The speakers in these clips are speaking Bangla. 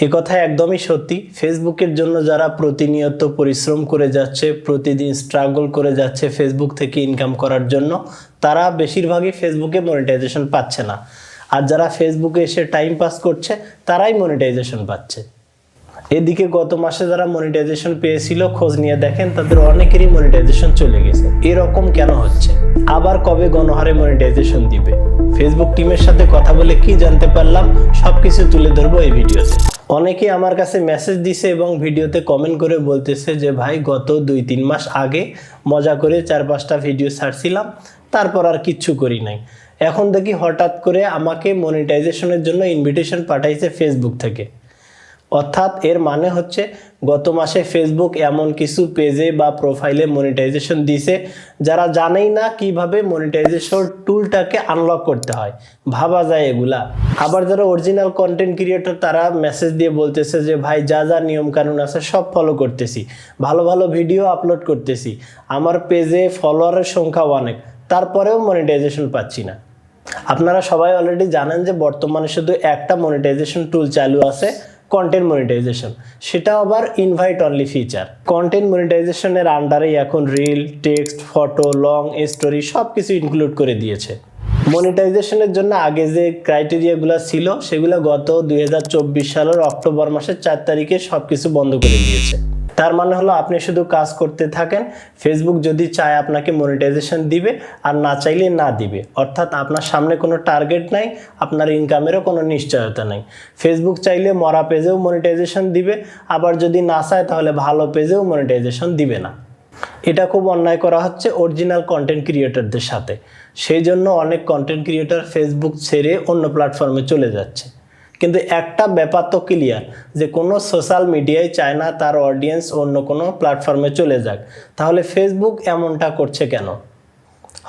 এ কথা একদমই সত্যি। ফেসবুকের জন্য যারা প্রতিনিয়ত পরিশ্রম করে যাচ্ছে, প্রতিদিন স্ট্রাগল করে যাচ্ছে ফেসবুক থেকে ইনকাম করার জন্য, তারা বেশিরভাগই ফেসবুকে মনিটাইজেশন পাচ্ছে না। আর যারা ফেসবুকে এসে টাইম পাস করছে তারাই মনিটাইজেশন পাচ্ছে। এদিকে গত মাসে যারা মনিটাইজেশন পেয়েছিল, খোঁজ নিয়ে দেখেন তাদের অনেকেরই মনিটাইজেশন চলে গেছে। এরকম কেন হচ্ছে? আবার কবে গণহারে মনিটাইজেশন দিবে? ফেসবুক টিমের সাথে কথা বলে কি জানতে পারলাম, সবকিছু তুলে ধরবো এই ভিডিওতে। অনেকেই আমার কাছে মেসেজ দিছে এবং ভিডিওতে কমেন্ট করে বলতেছে যে ভাই, গত 2-3 মাস আগে মজা করে 4-5টা ভিডিও ছাড়ছিলাম, তারপর আর কিচ্ছু করি নাই। এখন দেখি হঠাৎ করে আমাকে মনিটাইজেশনের জন্য ইনভিটেশন পাঠাইছে ফেসবুক থেকে। অর্থাৎ এর মানে হচ্ছে গত মাসে ফেসবুক এমন কিছু পেজে বা প্রোফাইলে মনিটাইজেশন দিছে যারা জানেই না কিভাবে মনিটাইজেশন টুলটাকে আনলক করতে হয়। ভাবা যায় এগুলা। আবার যারা অরিজিনাল কন্টেন্ট ক্রিয়েটর, তারা মেসেজ দিয়ে বলতেছে যে ভাই, যা যা নিয়ম কানুন আছে সব ফলো করতেছি, ভালো ভালো ভিডিও আপলোড করতেছি, আমার পেজে ফলোয়ারের সংখ্যা অনেক, তারপরেও মনিটাইজেশন পাচ্ছি না। আপনারা সবাই অলরেডি জানেন যে বর্তমানে শুধু একটা মনিটাইজেশন টুল চালু আছে, কন্টেন্ট মনিটাইজেশন। সেটা আবার ইনভাইট অনলি ফিচার। কন্টেন্ট মনিটাইজেশনের আন্ডারেই এখন reel, text, photo, long story সব কিছু ইনক্লুড করে দিয়েছে। মনিটাইজেশনের জন্য আগে যে ক্রাইটেরিয়াগুলো ছিল সেগুলো গত 2024 সালের অক্টোবর মাসের 4 তারিখে সব কিছু বন্ধ করে দিয়েছে। তার মানে হলো আপনি শুধু কাজ করতে থাকেন, ফেসবুক যদি চায় আপনাকে মনিটাইজেশন দিবে, আর না চাইলে না দিবে। অর্থাৎ আপনার সামনে কোনো টার্গেট নাই, আপনার ইনকামেরও কোনো নিশ্চয়তা নাই। ফেসবুক চাইলে মরা পেজেও মনিটাইজেশন দিবে, আবার যদি না চায় তাহলে ভালো পেজেও মনিটাইজেশন দিবে না। এটা খুব অন্যায় করা হচ্ছে অরিজিনাল কন্টেন্ট ক্রিয়েটরদের সাথে। সেই জন্য অনেক কন্টেন্ট ক্রিয়েটর ফেসবুক ছেড়ে অন্য প্ল্যাটফর্মে চলে যাচ্ছে। কিন্তু একটা ব্যাপার তো ক্লিয়ার, যে কোনো সোশ্যাল মিডিয়ায় চায় না তার অডিয়েন্স অন্য কোনো প্ল্যাটফর্মে চলে যাক। তাহলে ফেসবুক এমনটা করছে কেন?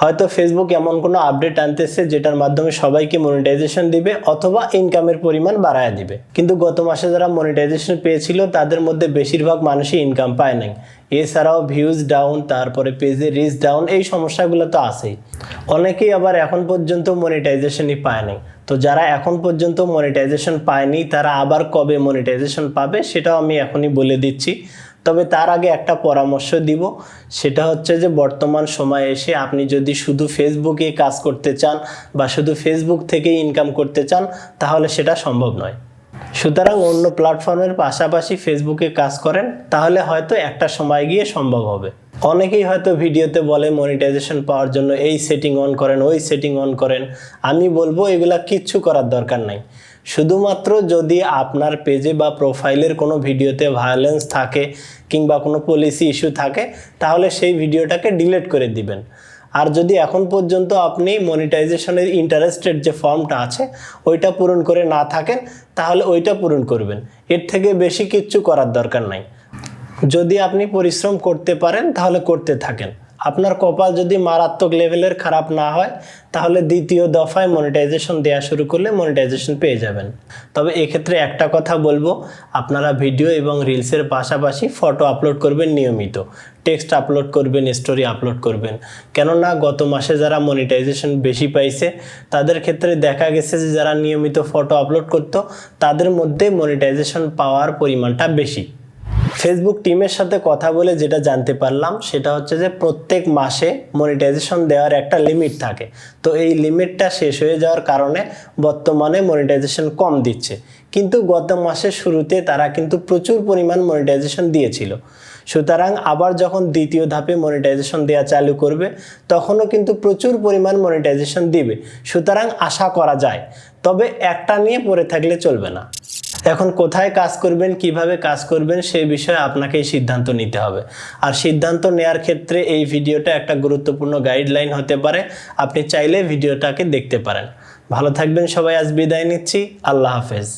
হয়তো ফেসবুক এমন কোনো আপডেট আনতেছে যেটার মাধ্যমে সবাইকে মনিটাইজেশন দিবে অথবা ইনকামের পরিমাণ বাড়ায় দিবে। কিন্তু গত মাসে যারা মনিটাইজেশন পেয়েছিল তাদের মধ্যে বেশিরভাগ মানুষই ইনকাম পায় নাই। এছাড়াও ভিউজ ডাউন, তারপরে পেজে রিচ ডাউন, এই সমস্যাগুলো তো আছেই। অনেকেই আবার এখন পর্যন্ত মনিটাইজেশনই পায় নাই। তো যারা এখন পর্যন্ত মনিটাইজেশন পায়নি তারা আবার কবে মনিটাইজেশন পাবে সেটাও আমি এখনই বলে দিচ্ছি। তবে তার আগে একটা পরামর্শ দিব, সেটা হচ্ছে যে বর্তমান সময়ে এসে আপনি যদি শুধু ফেসবুকে কাজ করতে চান বা শুধু ফেসবুক থেকে ইনকাম করতে চান, তাহলে সেটা সম্ভব নয়। সুতরাং অন্য প্ল্যাটফর্মের পাশাপাশি ফেসবুকে কাজ করেন, তাহলে হয়তো একটা সময় গিয়ে সম্ভব হবে। অনেকেই হয়তো ভিডিওতে বলে মনিটাইজেশন পাওয়ার জন্য এই সেটিং অন করেন, ওই সেটিং অন করেন। আমি বলবো এগুলা কিচ্ছু করার দরকার নাই। শুধুমাত্র যদি আপনার পেজে বা প্রোফাইলের কোনো ভিডিওতে ভায়োলেন্স থাকে কিংবা কোনো পলিসি ইস্যু থাকে, তাহলে সেই ভিডিওটাকে ডিলিট করে দিবেন। আর যদি এখন পর্যন্ত আপনি মনিটাইজেশনের ইন্টারেস্টেড যে ফর্মটা আছে ওইটা পূরণ করে না থাকেন, তাহলে ওইটা পূরণ করবেন। এর থেকে বেশি কিচ্ছু করার দরকার নাই। যদি আপনি পরিশ্রম করতে পারেন তাহলে করতে থাকেন। আপনার কপাল যদি মারাত্মক লেভেলের খারাপ না হয়, তাহলে দ্বিতীয় দফায় মনিটাইজেশন দেওয়া শুরু করলে মনিটাইজেশন পেয়ে যাবেন। তবে এক্ষেত্রে একটা কথা বলবো, আপনারা ভিডিও এবং রিলসের পাশাপাশি ফটো আপলোড করবেন নিয়মিত, টেক্সট আপলোড করবেন, স্টোরি আপলোড করবেন। কেননা গত মাসে যারা মনিটাইজেশন বেশি পাইছে তাদের ক্ষেত্রে দেখা গেছে যে যারা নিয়মিত ফটো আপলোড করতো তাদের মধ্যে মনিটাইজেশন পাওয়ার পরিমাণটা বেশি। ফেসবুক টিমের সাথে কথা বলে যেটা জানতে পারলাম সেটা হচ্ছে যে প্রত্যেক মাসে মনিটাইজেশন দেওয়ার একটা লিমিট থাকে। তো এই লিমিটটা শেষ হয়ে যাওয়ার কারণে বর্তমানে মনিটাইজেশন কম দিচ্ছে। কিন্তু গত মাসের শুরুতে তারা কিন্তু প্রচুর পরিমাণ মনিটাইজেশন দিয়েছিল। সুতরাং আবার যখন দ্বিতীয় ধাপে মনিটাইজেশন দেওয়া চালু করবে তখনও কিন্তু প্রচুর পরিমাণ মনিটাইজেশন দিবে। সুতরাং আশা করা যায়। তবে একটা নিয়ে পড়ে থাকলে চলবে না। এখন কোথায় কাজ করবেন, কিভাবে কাজ করবেন সেই বিষয়ে আপনাকেই সিদ্ধান্ত নিতে হবে। আর সিদ্ধান্ত নেওয়ার ক্ষেত্রে এই ভিডিওটা একটা গুরুত্বপূর্ণ গাইডলাইন হতে পারে। আপনি চাইলে ভিডিওটাকে দেখতে পারেন। ভালো থাকবেন সবাই। আজ বিদায় নিচ্ছি। আল্লাহ হাফেজ।